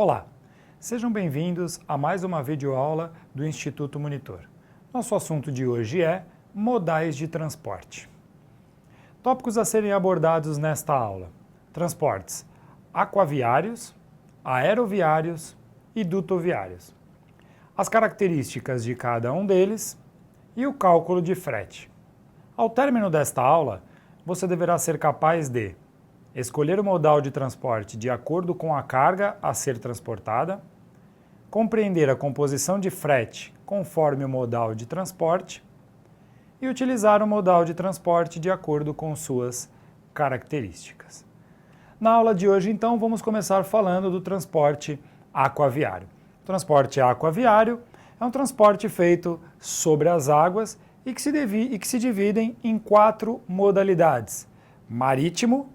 Olá, sejam bem-vindos a mais uma videoaula do Instituto Monitor. Nosso assunto de hoje é modais de transporte. Tópicos a serem abordados nesta aula: transportes aquaviários, aeroviários e dutoviários, as características de cada um deles e o cálculo de frete. Ao término desta aula, você deverá ser capaz de escolher o modal de transporte de acordo com a carga a ser transportada, compreender a composição de frete conforme o modal de transporte e utilizar o modal de transporte de acordo com suas características. Na aula de hoje, então, vamos começar falando do transporte aquaviário. O transporte aquaviário é um transporte feito sobre as águas e que se dividem em 4 modalidades: marítimo,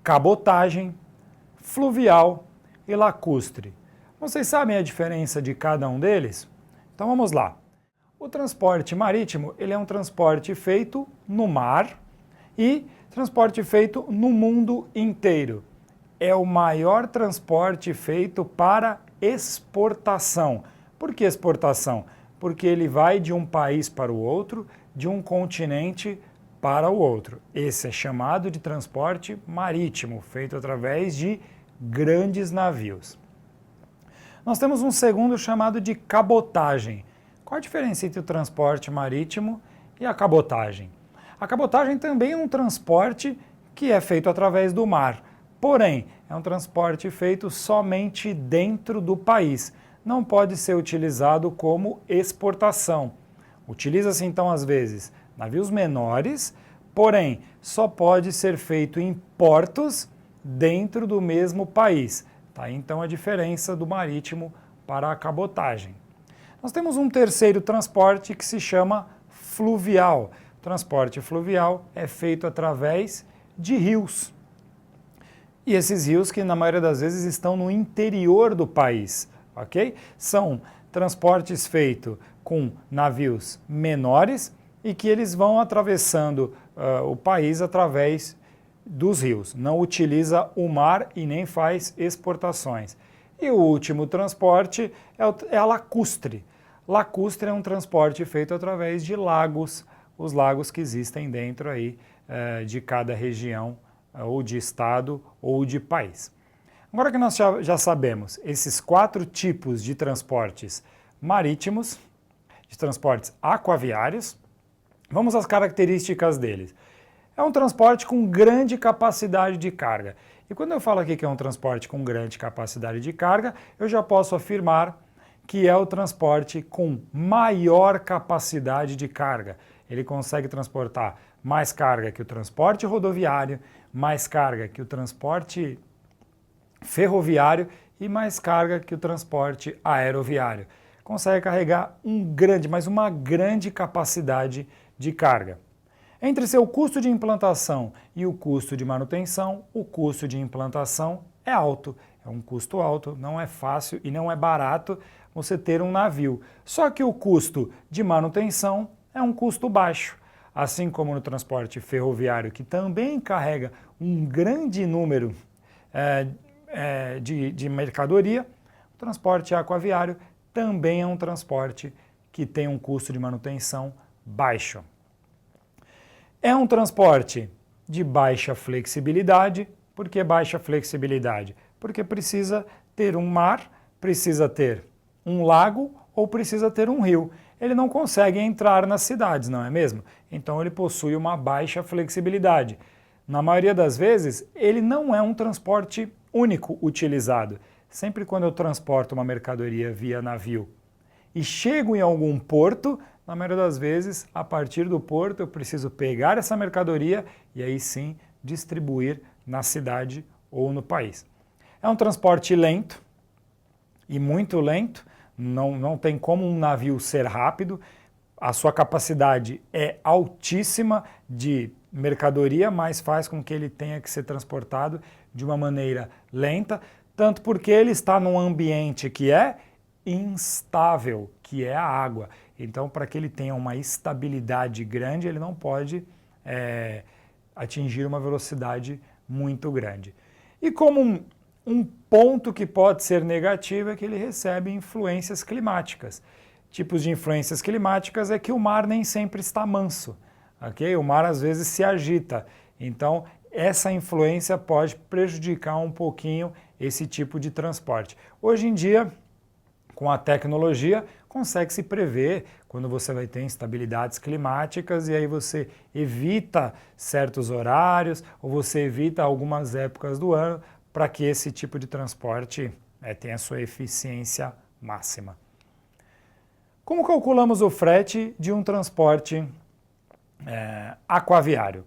cabotagem, fluvial e lacustre. Vocês sabem a diferença de cada um deles? Então vamos lá. O transporte marítimo, ele é um transporte feito no mar e transporte feito no mundo inteiro. É o maior transporte feito para exportação. Por que exportação? Porque ele vai de um país para o outro, de um continente para o outro. Esse é chamado de transporte marítimo, feito através de grandes navios. Nós temos um segundo chamado de cabotagem. Qual a diferença entre o transporte marítimo e a cabotagem? A cabotagem também é um transporte que é feito através do mar, porém, é um transporte feito somente dentro do país. Não pode ser utilizado como exportação. Utiliza-se então, às vezes, navios menores, porém, só pode ser feito em portos dentro do mesmo país. Tá? Então, a diferença do marítimo para a cabotagem. Nós temos um terceiro transporte que se chama fluvial. O transporte fluvial é feito através de rios. E esses rios que, na maioria das vezes, estão no interior do país, ok? São transportes feitos com navios menores e que eles vão atravessando o país através dos rios. Não utiliza o mar e nem faz exportações. E o último transporte é a lacustre. Lacustre é um transporte feito através de lagos, os lagos que existem dentro aí de cada região, ou de estado, ou de país. Agora que nós já sabemos esses 4 tipos de transportes marítimos, de transportes aquaviários, vamos às características deles. É um transporte com grande capacidade de carga. E quando eu falo aqui que é um transporte com grande capacidade de carga, eu já posso afirmar que é o transporte com maior capacidade de carga. Ele consegue transportar mais carga que o transporte rodoviário, mais carga que o transporte ferroviário e mais carga que o transporte aeroviário. Consegue carregar uma grande capacidade de carga. Entre seu custo de implantação e o custo de manutenção, o custo de implantação é alto. É um custo alto, não é fácil e não é barato você ter um navio. Só que o custo de manutenção é um custo baixo. Assim como no transporte ferroviário, que também carrega um grande número de mercadoria, o transporte aquaviário também é um transporte que tem um custo de manutenção baixo. É um transporte de baixa flexibilidade. Por que baixa flexibilidade? Porque precisa ter um mar, precisa ter um lago ou precisa ter um rio. Ele não consegue entrar nas cidades, não é mesmo? Então ele possui uma baixa flexibilidade. Na maioria das vezes, ele não é um transporte único utilizado. Sempre quando eu transporto uma mercadoria via navio e chego em algum porto, na maioria das vezes, a partir do porto, eu preciso pegar essa mercadoria e aí sim distribuir na cidade ou no país. É um transporte lento e muito lento, não tem como um navio ser rápido, a sua capacidade é altíssima de mercadoria, mas faz com que ele tenha que ser transportado de uma maneira lenta, tanto porque ele está num ambiente que é instável, que é a água. Então, para que ele tenha uma estabilidade grande, ele não pode atingir uma velocidade muito grande. E como Um ponto que pode ser negativo é que ele recebe influências climáticas. Tipos de influências climáticas é que o mar nem sempre está manso, ok? O mar às vezes se agita, então essa influência pode prejudicar um pouquinho esse tipo de transporte. Hoje em dia, com a tecnologia, consegue-se prever quando você vai ter instabilidades climáticas e aí você evita certos horários ou você evita algumas épocas do ano para que esse tipo de transporte tenha sua eficiência máxima. Como calculamos o frete de um transporte aquaviário?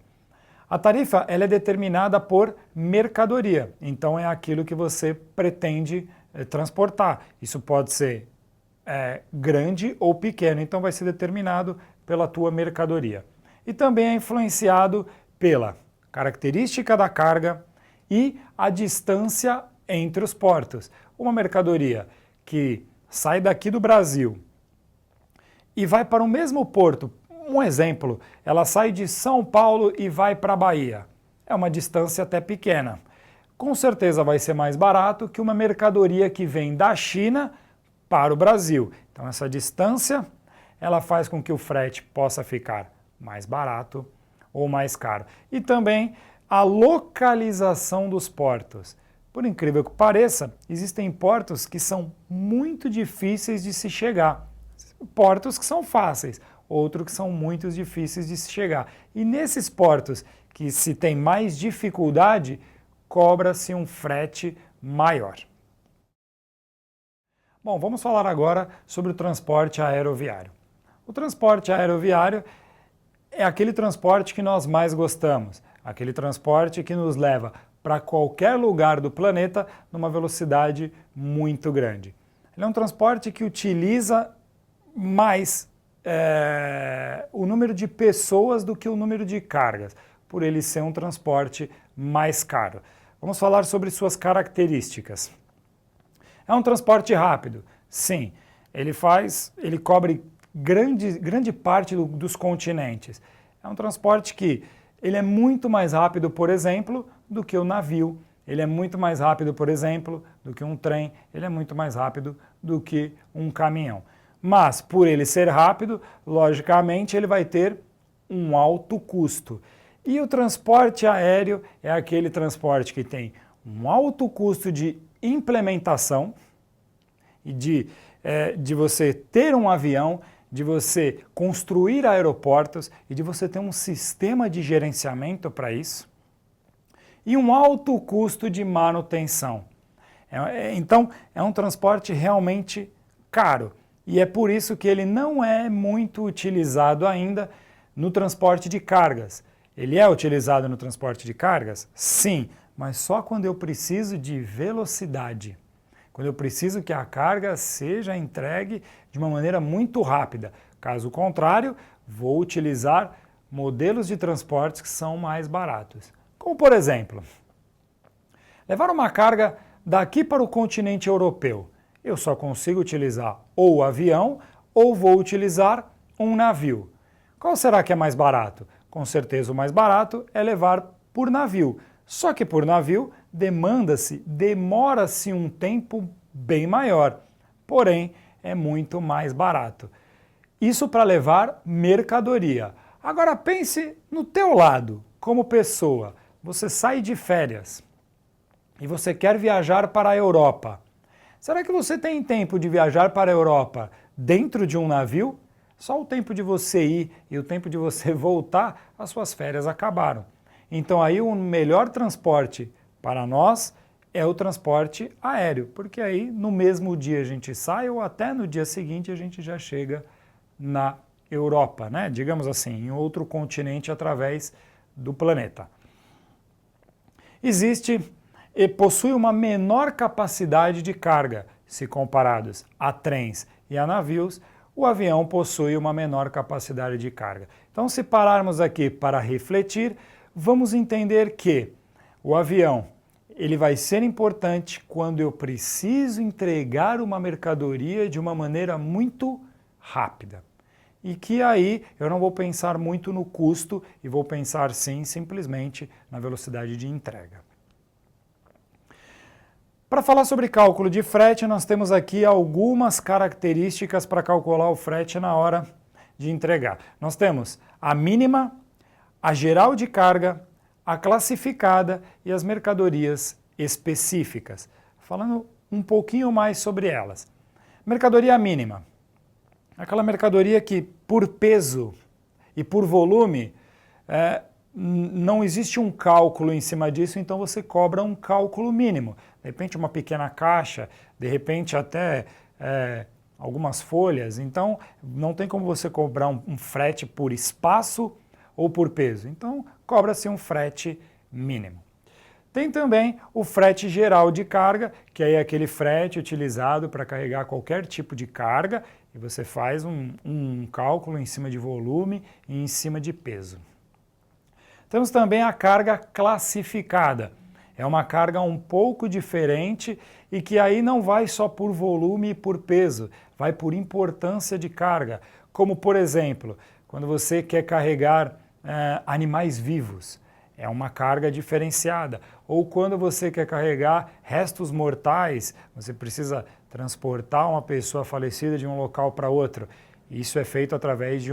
A tarifa ela é determinada por mercadoria, então é aquilo que você pretende transportar. Isso pode ser grande ou pequeno, então vai ser determinado pela tua mercadoria. E também é influenciado pela característica da carga e a distância entre os portos. Uma mercadoria que sai daqui do Brasil e vai para o mesmo porto, um exemplo, ela sai de São Paulo e vai para a Bahia. É uma distância até pequena. Com certeza vai ser mais barato que uma mercadoria que vem da China para o Brasil. Então essa distância, ela faz com que o frete possa ficar mais barato ou mais caro. E também a localização dos portos. Por incrível que pareça, existem portos que são muito difíceis de se chegar. Portos que são fáceis, outros que são muito difíceis de se chegar. E nesses portos que se tem mais dificuldade, cobra-se um frete maior. Bom, vamos falar agora sobre o transporte aeroviário. O transporte aeroviário é aquele transporte que nós mais gostamos, aquele transporte que nos leva para qualquer lugar do planeta numa velocidade muito grande. Ele é um transporte que utiliza mais o número de pessoas do que o número de cargas, por ele ser um transporte mais caro. Vamos falar sobre suas características. É um transporte rápido? Sim. Ele cobre grande parte dos continentes. É um transporte que ele é muito mais rápido, por exemplo, do que o navio. Ele é muito mais rápido, por exemplo, do que um trem. Ele é muito mais rápido do que um caminhão. Mas, por ele ser rápido, logicamente, ele vai ter um alto custo. E o transporte aéreo é aquele transporte que tem um alto custo de implementação e de você ter um avião, de você construir aeroportos e de você ter um sistema de gerenciamento para isso e um alto custo de manutenção. Então, é um transporte realmente caro. E é por isso que ele não é muito utilizado ainda no transporte de cargas. Ele é utilizado no transporte de cargas? Sim, mas só quando eu preciso de velocidade. Quando eu preciso que a carga seja entregue de uma maneira muito rápida. Caso contrário, vou utilizar modelos de transportes que são mais baratos. Como, por exemplo, levar uma carga daqui para o continente europeu. Eu só consigo utilizar ou o avião ou vou utilizar um navio. Qual será que é mais barato? Com certeza o mais barato é levar por navio. Só que por navio demora-se um tempo bem maior, porém é muito mais barato. Isso para levar mercadoria. Agora pense no teu lado, como pessoa. Você sai de férias e você quer viajar para a Europa. Será que você tem tempo de viajar para a Europa dentro de um navio? Só o tempo de você ir e o tempo de você voltar, as suas férias acabaram. Então aí o melhor transporte para nós é o transporte aéreo, porque aí no mesmo dia a gente sai ou até no dia seguinte a gente já chega na Europa, né? Digamos assim, em outro continente através do planeta. Possui uma menor capacidade de carga, se comparados a trens e a navios, o avião possui uma menor capacidade de carga. Então, se pararmos aqui para refletir, vamos entender que o avião ele vai ser importante quando eu preciso entregar uma mercadoria de uma maneira muito rápida. E que aí eu não vou pensar muito no custo e vou pensar sim simplesmente na velocidade de entrega. Para falar sobre cálculo de frete, nós temos aqui algumas características para calcular o frete na hora de entregar. Nós temos a mínima, a geral de carga, a classificada e as mercadorias específicas. Falando um pouquinho mais sobre elas. Mercadoria mínima. Aquela mercadoria que, por peso e por volume, não existe um cálculo em cima disso, então você cobra um cálculo mínimo. De repente uma pequena caixa, de repente até algumas folhas. Então não tem como você cobrar um frete por espaço ou por peso. Então cobra-se um frete mínimo. Tem também o frete geral de carga, que é aquele frete utilizado para carregar qualquer tipo de carga, e você faz um cálculo em cima de volume e em cima de peso. Temos também a carga classificada. É uma carga um pouco diferente e que aí não vai só por volume e por peso, vai por importância de carga. Como, por exemplo, quando você quer carregar animais vivos, é uma carga diferenciada. Ou quando você quer carregar restos mortais, você precisa transportar uma pessoa falecida de um local para outro. Isso é feito através de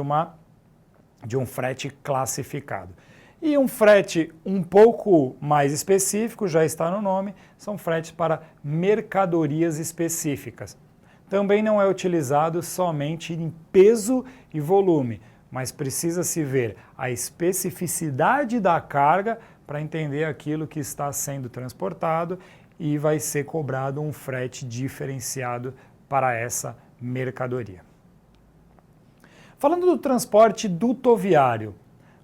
um frete classificado. E um frete um pouco mais específico, já está no nome, são fretes para mercadorias específicas. Também não é utilizado somente em peso e volume, mas precisa-se ver a especificidade da carga para entender aquilo que está sendo transportado e vai ser cobrado um frete diferenciado para essa mercadoria. Falando do transporte dutoviário,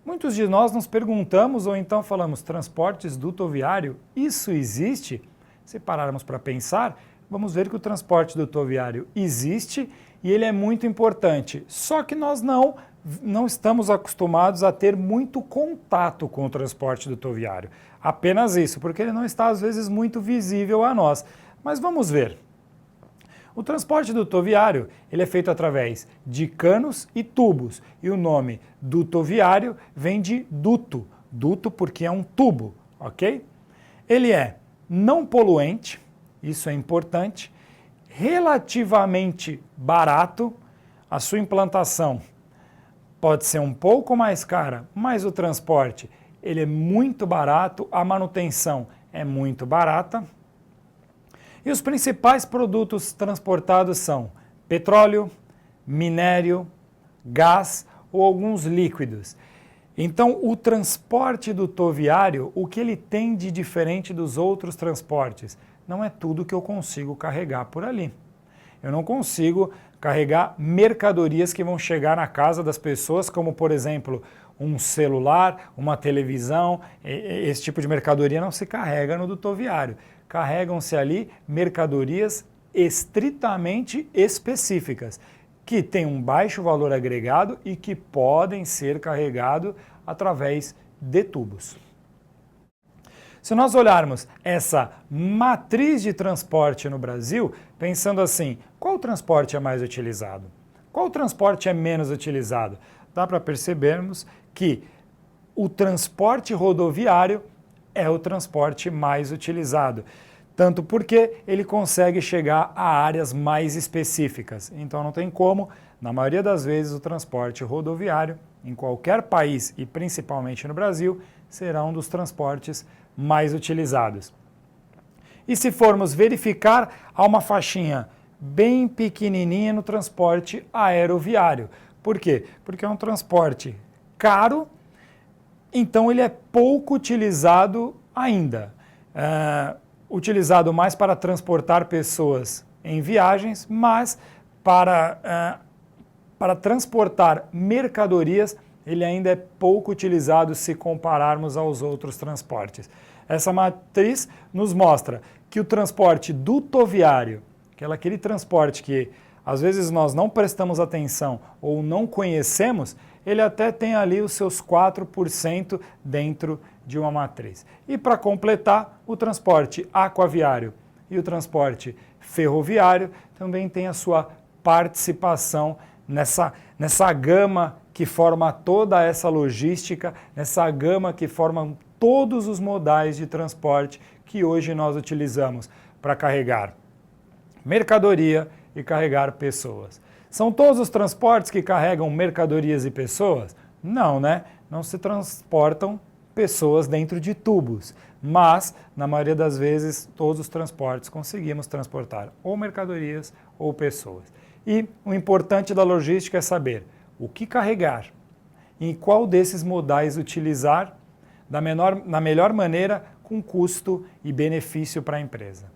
muitos de nós nos perguntamos ou então falamos, transportes dutoviário, isso existe? Se pararmos para pensar, vamos ver que o transporte dutoviário existe e ele é muito importante, só que nós não estamos acostumados a ter muito contato com o transporte dutoviário. Apenas isso, porque ele não está às vezes muito visível a nós. Mas vamos ver. O transporte dutoviário ele é feito através de canos e tubos. E o nome dutoviário vem de duto. Duto porque é um tubo, ok? Ele é não poluente, isso é importante, relativamente barato, a sua implantação pode ser um pouco mais cara, mas o transporte ele é muito barato, a manutenção é muito barata. E os principais produtos transportados são petróleo, minério, gás ou alguns líquidos. Então, o transporte dutoviário, o que ele tem de diferente dos outros transportes? Não é tudo que eu consigo carregar por ali. Eu não consigo carregar mercadorias que vão chegar na casa das pessoas, como, por exemplo, um celular, uma televisão. Esse tipo de mercadoria não se carrega no dutoviário. Carregam-se ali mercadorias estritamente específicas, que têm um baixo valor agregado e que podem ser carregados através de tubos. Se nós olharmos essa matriz de transporte no Brasil, pensando assim, qual transporte é mais utilizado? Qual transporte é menos utilizado? Dá para percebermos que o transporte rodoviário é o transporte mais utilizado, tanto porque ele consegue chegar a áreas mais específicas. Então não tem como, na maioria das vezes, o transporte rodoviário, em qualquer país e principalmente no Brasil, será um dos transportes mais utilizados. E se formos verificar, há uma faixinha bem pequenininha no transporte aeroviário. Por quê? Porque é um transporte caro, então ele é pouco utilizado ainda. Utilizado mais para transportar pessoas em viagens, mas para transportar mercadorias, ele ainda é pouco utilizado se compararmos aos outros transportes. Essa matriz nos mostra que o transporte dutoviário, aquele transporte que às vezes nós não prestamos atenção ou não conhecemos, ele até tem ali os seus 4% dentro de uma matriz. E para completar, o transporte aquaviário e o transporte ferroviário também tem a sua participação nessa gama que forma toda essa logística, nessa gama que forma todos os modais de transporte que hoje nós utilizamos para carregar mercadoria e carregar pessoas. São todos os transportes que carregam mercadorias e pessoas? Não, né? Não se transportam pessoas dentro de tubos, mas, na maioria das vezes, todos os transportes conseguimos transportar ou mercadorias ou pessoas. E o importante da logística é saber o que carregar e qual desses modais utilizar na melhor maneira, com custo e benefício para a empresa.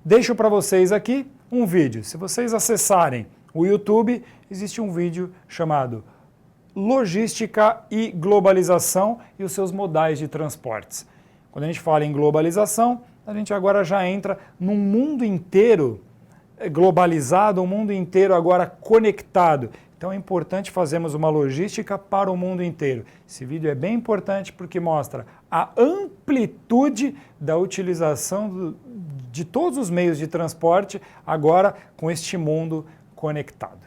Deixo para vocês aqui um vídeo. Se vocês acessarem o YouTube, existe um vídeo chamado Logística e Globalização e os seus modais de transportes. Quando a gente fala em globalização, a gente agora já entra num mundo inteiro globalizado, um mundo inteiro agora conectado. Então é importante fazermos uma logística para o mundo inteiro. Esse vídeo é bem importante porque mostra a amplitude da utilização de todos os meios de transporte agora com este mundo conectado.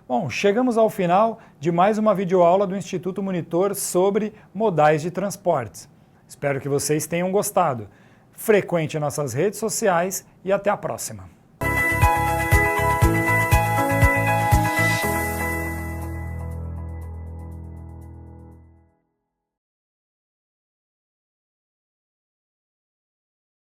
Bom, chegamos ao final de mais uma videoaula do Instituto Monitor sobre modais de transportes. Espero que vocês tenham gostado. Frequente nossas redes sociais e até a próxima!